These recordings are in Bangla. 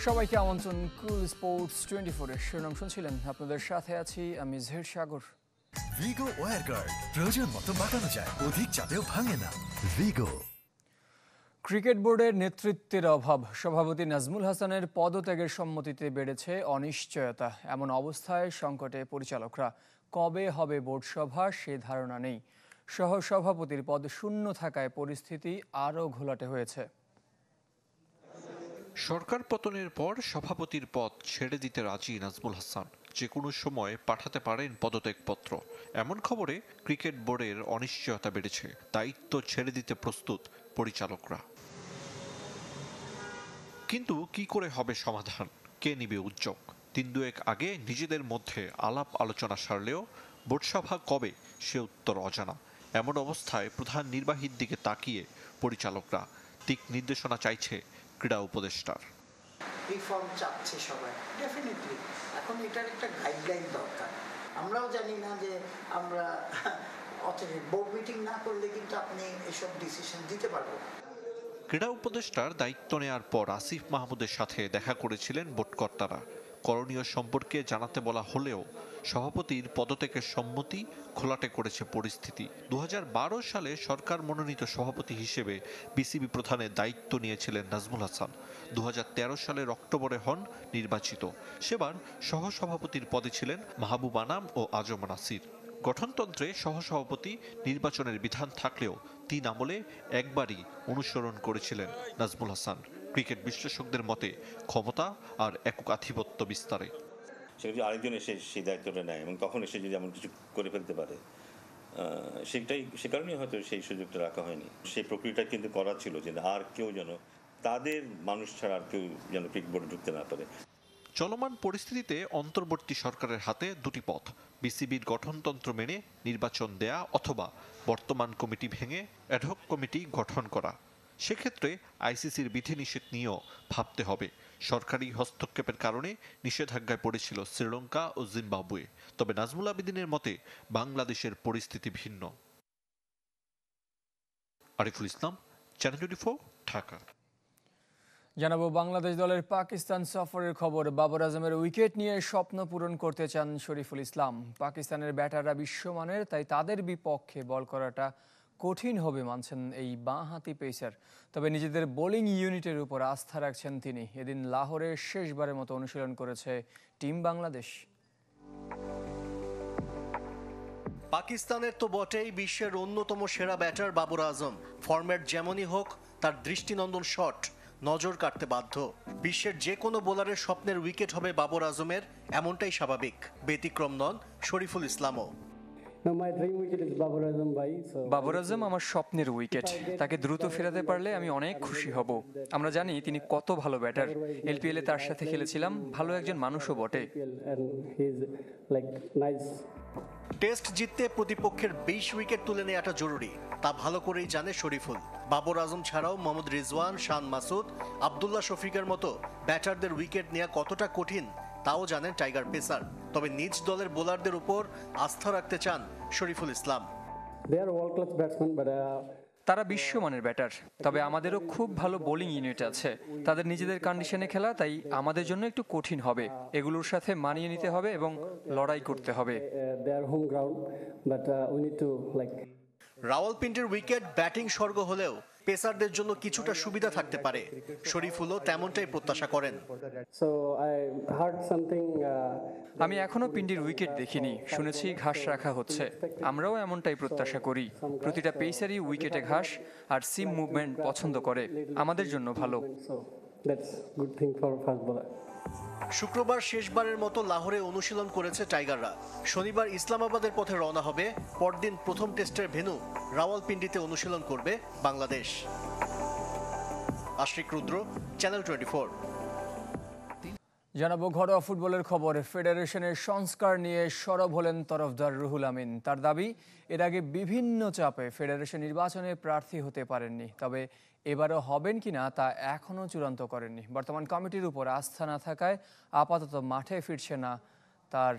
সবাইকে আমন্ত্রণ কুল স্পোর্টস 24 এর শিরোনাম শুনছিলেন। আপনাদের সাথে আছি আমি জহির সাগর। ভিগো ওয়্যারগার্ড প্রয়োজন মতো বাঁকানো যায়, অধিক চাপেও ভাঙে না। ভিগো। ক্রিকেট বোর্ডের নেতৃত্বের অভাব, সভাপতি নাজমুল হাসানের পদত্যাগের সম্মতিতে বেড়েছে অনিশ্চয়তা। এমন অবস্থায় সংকটে পরিচালকরা। কবে হবে বোর্ড সভা সে ধারণা নেই। সহসভাপতির পদ শূন্য থাকায় পরিস্থিতি আরও ঘোলাটে হয়েছে। সরকার পতনের পর সভাপতির পদ ছেড়ে দিতে রাজি নাজমুল হাসান। যে কোনো সময় পাঠাতে পারেন পদত্যাগপত্র। এমন খবরে ক্রিকেট বোর্ডের অনিশ্চয়তা বেড়েছে। দায়িত্ব ছেড়ে দিতে প্রস্তুত পরিচালকরা। কিন্তু কি করে হবে সমাধান? কে নিবে উদ্যোগ? দিন দুয়েক আগে নিজেদের মধ্যে আলাপ আলোচনা সারলেও বোর্ড সভা কবে সে উত্তর অজানা। এমন অবস্থায় প্রধান নির্বাহীর দিকে তাকিয়ে পরিচালকরা দিক নির্দেশনা চাইছে ক্রীড়া উপদেষ্টার। রিফর্ম চাচ্ছে সবাই, ডেফিনেটলি এখন এটার একটা গাইডলাইন দরকার। আমরাও জানি না যে আমরা বোর্ড মিটিং না করলে কিন্তু আপনি এসব ডিসিশন দিতে পারবো। ক্রীড়া উপদেষ্টার দায়িত্ব নেওয়ার পর আসিফ মাহমুদের সাথে দেখা করেছিলেন বোর্ডকর্তারা। করণীয় সম্পর্কে জানাতে বলা হলেও সভাপতির পদত্যাগের সম্মতি ঘোলাটে করেছে পরিস্থিতি। 2012 সালে সরকার মনোনীত সভাপতি হিসেবে বিসিবি প্রধানের দায়িত্ব নিয়েছিলেন নাজমুল হাসান। 2013 সালের অক্টোবরে হন নির্বাচিত। সেবার সহসভাপতির পদে ছিলেন মাহবুব আনাম ও আজম নাসির। গঠনতন্ত্রে সহসভাপতি নির্বাচনের বিধান থাকলেও 3 আমলে একবারই অনুসরণ করেছিলেন নাজমুল হাসান। ক্রিকেট বিশ্লেষকদের মতে ক্ষমতা আর একক আধিপত্য বিস্তারে। সে যদি আরেকজন এসে সেই দায়িত্বটা নেয় এবং তখন এসে যদি এমন কিছু করে ফেলতে পারে, সে কারণেই হয়তো সেই সুযোগটা রাখা হয়নি। সেই প্রক্রিয়াটা কিন্তু করা ছিল যে আর কেউ যেন তাদের মানুষ ছাড়া আর কেউ যেন ক্রিকেট বোর্ডে ঢুকতে না পারে। চলমান পরিস্থিতিতে অন্তর্বর্তী সরকারের হাতে দুটি পথ: বিসিবির গঠনতন্ত্র মেনে নির্বাচন দেয়া অথবা বর্তমান কমিটি ভেঙে অ্যাডহক কমিটি গঠন করা। সেক্ষেত্রে আইসিসির বিধিনিষেধ নিয়েও ভাবতে হবে। সরকারি হস্তক্ষেপের কারণে নিষেধাজ্ঞায় পড়েছিল শ্রীলঙ্কা ও জিম্বাবুয়ে। তবে নাজমুল আবেদিনের মতে বাংলাদেশের পরিস্থিতি ভিন্ন। আরিফুল ইসলাম, চ্যানেল 24, ঢাকা। জানাবো বাংলাদেশ দলের পাকিস্তান সফরের খবর। বাবর আজমের উইকেট নিয়ে স্বপ্ন পূরণ করতে চান শরীফুল ইসলাম। পাকিস্তানের ব্যাটাররা বিশ্বমানের, তাই তাদের বিপক্ষে বল করাটা কঠিন হবে মানছেন এই বাঁহাতি পেসার। তবে নিজেদের বোলিং ইউনিটের উপর আস্থা রাখছেন তিনি। এদিন লাহোরে শেষবারের মতো অনুশীলন করেছে টিম বাংলাদেশ। পাকিস্তানের তো বটেই বিশ্বের অন্যতম সেরা ব্যাটার বাবর আজম। ফরম্যাট যেমনই হোক, তার দৃষ্টিনন্দন শট নজর কাটতে বাধ্য। বিশ্বের যে কোনো বোলারের স্বপ্নের উইকেট হবে বাবর আজমের, এমনটাই স্বাভাবিক। ব্যতিক্রম নন শরীফুল ইসলামও। বাবর আজম আমার স্বপ্নের উইকেট। তাকে দ্রুত ফেরাতে পারলে আমি অনেক খুশি হব। আমরা জানি তিনি কত ভালো ব্যাটার। এলপিএল এ তার সাথে খেলেছিলাম, ভালো একজন মানুষও বটে। টেস্ট জিততে প্রতিপক্ষের 20 উইকেট তুলে নেওয়াটা জরুরি, তা ভালো করেই জানে শরীফুল। বাবর আজম ছাড়াও মোহাম্মদ রিজওয়ান, শান মাসুদ, আবদুল্লাহ শফিকের মতো ব্যাটারদের উইকেট নেওয়া কতটা কঠিন তাও জানেন টাইগার পেসার। তবে নিজ দলের বোলারদের উপর আস্থা রাখতে চান শরীফুল ইসলাম। তারা বিশ্বমানের ব্যাটার, তবে আমাদেরও খুব ভালো বোলিং ইউনিট আছে। তাদের নিজেদের কন্ডিশনে খেলা, তাই আমাদের জন্য একটু কঠিন হবে। এগুলোর সাথে মানিয়ে নিতে হবে এবং লড়াই করতে হবে। রাওয়ালপিন্ডির উইকেট ব্যাটিং স্বর্গ হলেও পেসারদের জন্য কিছুটা সুবিধা থাকতে পারে। শরীফুলও তেমনটাই প্রত্যাশা করেন। আমি এখনো পিন্ডির উইকেট দেখিনি, শুনেছি ঘাস রাখা হচ্ছে। আমরাও এমনটাই প্রত্যাশা করি। প্রতিটা পেসারই উইকেটে ঘাস আর সিম মুভমেন্ট পছন্দ করে, আমাদের জন্য ভালো। শুক্রবার শেষবারের মতো লাহোরে অনুশীলন করেছে টাইগাররা। শনিবার ইসলামাবাদের পথে রওনা হবে। পরদিন প্রথম টেস্টের ভেন্যু রাওয়ালপিন্ডিতে অনুশীলন করবে বাংলাদেশ। আশিক রুদ্র, চ্যানেল 24। জানাবো ঘরোয়া ফুটবলের খবর। ফেডারেশনের সংস্কার নিয়ে সরব হলেন তরফদার রুহুল আমিন। তার দাবি, এর আগে বিভিন্ন চাপে ফেডারেশন নির্বাচনে প্রার্থী হতে পারেননি, তবে এবারও হবেন কিনা তা এখনও চূড়ান্ত করেননি। বর্তমান কমিটির উপর আস্থা না থাকায় আপাতত মাঠে ফিরছে না তার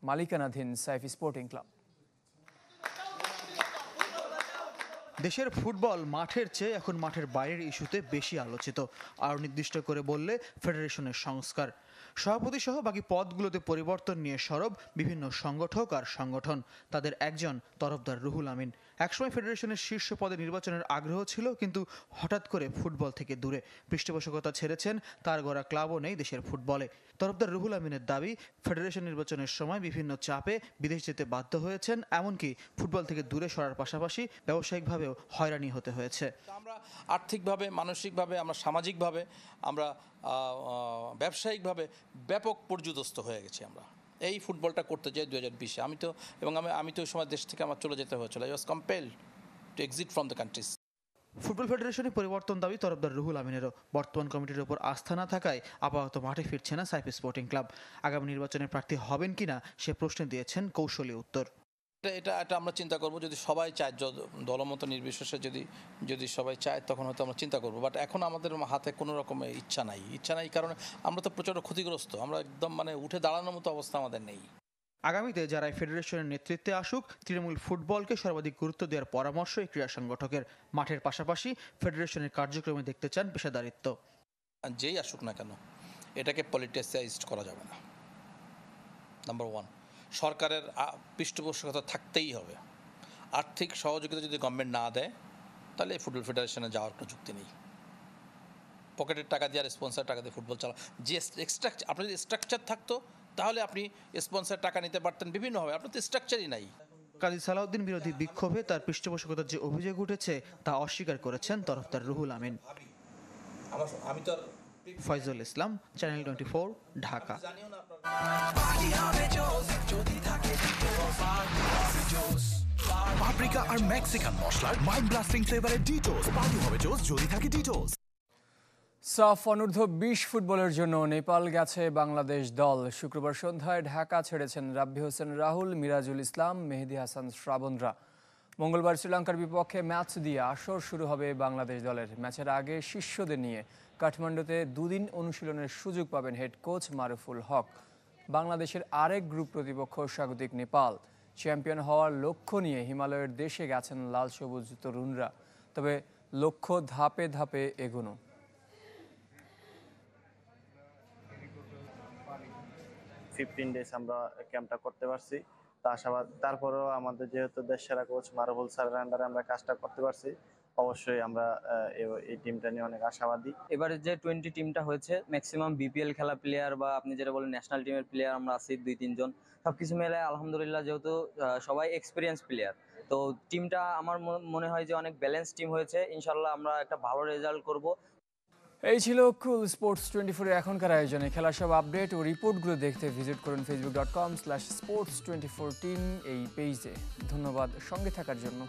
মালিকানাধীন সাইফ স্পোর্টিং ক্লাব। দেশের ফুটবল মাঠের চেয়ে এখন মাঠের বাইরের ইস্যুতে বেশি আলোচিত। আর নির্দিষ্ট করে বললে ফেডারেশনের সংস্কার। সভাপতি সহ বাকি পদগুলোতে পরিবর্তন নিয়ে সরব বিভিন্ন সংগঠক আর সংগঠন। তাদের একজন তরফদার রুহুল আমিন। একসময় ফেডারেশনের শীর্ষ পদে নির্বাচনের আগ্রহ ছিল, কিন্তু হঠাৎ করে ফুটবল থেকে দূরে পৃষ্ঠপোষকতা ছেড়েছেন। তার গড়া ক্লাবও নেই দেশের ফুটবলে। তরফদার রুহুল আমিনের দাবি, ফেডারেশন নির্বাচনের সময় বিভিন্ন চাপে বিদেশ যেতে বাধ্য হয়েছেন, এমনকি ফুটবল থেকে দূরে সরার পাশাপাশি ব্যবসায়িকভাবেও হয়রানি হতে হয়েছে। আমরা আর্থিকভাবে, মানসিকভাবে, আমরা সামাজিকভাবে, আমরা ব্যবসায়িকভাবে ব্যাপক পর্যুদস্ত হয়ে গেছি। আমরা এই ফুটবলটা করতে চাই 2020-এ। আমি তো ওই সময় দেশ থেকে আমার চলে যেতে হয়েছিল। I was compelled to exit from the countries. Football ফেডারেশনে পরিবর্তন দাবি তরফদার রুহুল আমিনেরও। বর্তমান কমিটির উপর আস্থা না থাকায় আপাতত মাঠে ফিরছে না সাইফ স্পোর্টিং ক্লাব। আগামী নির্বাচনে প্রার্থী হবেন কিনা সে প্রশ্নে দিয়েছেন কৌশলী উত্তর। এটা আমরা চিন্তা করব, যদি সবাই চায়, দলমত নির্বিশেষে যদি সবাই চায়, তখন হয়তো আমরা চিন্তা করব। বাট এখন আমাদের হাতে কোনো রকমের ইচ্ছা নাই, কারণ আমরা তো প্রচণ্ড ক্ষতিগ্রস্ত। আমরা একদম উঠে দাঁড়ানোর মতো অবস্থা আমাদের নেই। আগামীতে যারা ফেডারেশনের নেতৃত্বে আসুক, তৃণমূল ফুটবলকে সর্বাধিক গুরুত্ব দেওয়ার পরামর্শ এই ক্রীড়া সংগঠকের। মাঠের পাশাপাশি ফেডারেশনের কার্যক্রমে দেখতে চান পেশাদারিত্ব। যেই আসুক না কেন, এটাকে পলিটিসাইজড করা যাবে না। নাম্বার 1, সরকারের পৃষ্ঠপোষকতা থাকতেই হবে। আর্থিক সহযোগিতা যদি গভর্নমেন্ট না দেয়, তাহলে ফুটবল ফেডারেশনে যাওয়ার কোনো যুক্তি নেই। পকেটের টাকা দিয়ে আর স্পন্সর টাকা দিয়ে ফুটবল চালা, যে আপনার যদি স্ট্রাকচার থাকতো, তাহলে আপনি স্পন্সর টাকা নিতে পারতেন বিভিন্নভাবে। আপনার তো স্ট্রাকচারই নাই। কাজী সালাউদ্দিন বিরোধী বিক্ষোভে তার পৃষ্ঠপোষকতার যে অভিযোগ উঠেছে তা অস্বীকার করেছেন তরফদার রুহুল আমিন। ফয়জুল ইসলাম, চ্যানেল 24, ঢাকা। পাপরিকা আর মেক্সিকান মশলার মাইন্ড ব্লাস্টিং ফ্লেভারের ডিটোস পার্টি হবে জোস যদি থাকে ডিটোস। সাফ অনূর্ধ্ব 20 ফুটবলের জন্য নেপাল গেছে বাংলাদেশ দল। শুক্রবার সন্ধ্যায় ঢাকা ছেড়েছেন রাব্বি হোসেন রাহুল, মিরাজুল ইসলাম, মেহেদী হাসান শ্রাবণরা। মঙ্গলবার শ্রীলঙ্কার বিপক্ষে ম্যাচ দিয়ে আসর শুরু হবে বাংলাদেশ দলের। ম্যাচের আগে শিষ্যদের নিয়ে কাঠমান্ডুতে দুদিন অনুশীলনের সুযোগ পাবেন হেড কোচ মারুফুল হক। বাংলাদেশের আরেক গ্রুপ প্রতিপক্ষ স্বাগতিক নেপাল। চ্যাম্পিয়ন হওয়ার লক্ষ্য নিয়ে হিমালয়ের দেশে গেছেন লাল সবুজ তরুণরা। তবে লক্ষ্য ধাপে ধাপে এগোনো। 15 ডেজ আমরা ক্যাম্পটা করতে পারছি। তা আশাবাদ, তারপরেও আমাদের যেহেতু দেশ সেরা কোচ মারুফুল স্যারের আন্ডারে আমরা কাজটা করতে পারছি, অবশ্যই আমরা এই টিমটা নিয়ে অনেক আশাবাদী। এবারে যে 20 টিমটা হয়েছে, ম্যাক্সিমাম বিপিএল খেলা প্লেয়ার বা আপনি যেটা বলেন ন্যাশনাল টিমের প্লেয়ার আমরা আছি 2-3 জন। সবকিছু মিলে আলহামদুলিল্লাহ, যেহেতু সবাই এক্সপিরিয়েন্স প্লেয়ার, তো টিমটা আমার মনে হয় যে অনেক ব্যালেন্স টিম হয়েছে। ইনশাল্লাহ আমরা একটা ভালো রেজাল্ট করব। এই ছিল কুল স্পোর্টস 24 এখনকার আয়োজনে। খেলার সব আপডেট ও রিপোর্টগুলো দেখতে ভিজিট করুন facebook.com/sports24team এই পেজে। ধন্যবাদ সঙ্গে থাকার জন্য।